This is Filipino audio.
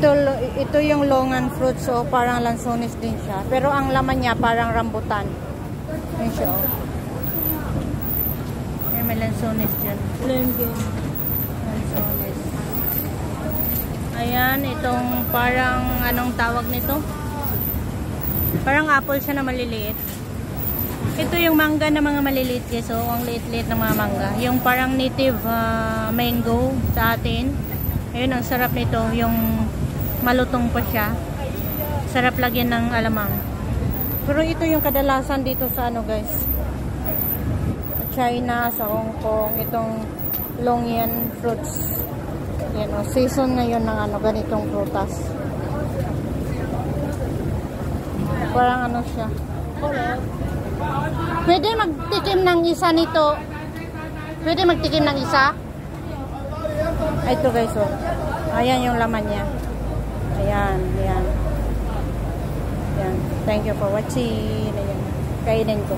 Ito yung longan fruit, so parang lansones din siya. Pero ang laman niya parang rambutan. Yun siya, oh. May lansones dyan. Lansones. Ayan, itong parang, anong tawag nito? Parang apple siya na maliliit. Ito yung mangga na mga maliliit, guys. So, ang liit-liit ng mga mangga. Yung parang native mango sa atin. Ayun, ang sarap nito. Yung malutong pa siya. Sarap lagyan ng alamang. Pero ito yung kadalasan dito sa ano, guys. China, sa Hong Kong. Itong Longian fruits. Yan, o. Season ngayon ng ano, ganitong prutas. Parang ano siya. Pwede magtikim ng isa nito. Pwede magtikim ng isa. Ito, guys, oh. Ayan yung laman niya. Ayan, ayan. Ayan. Thank you for watching. Ayan. Kainin ko.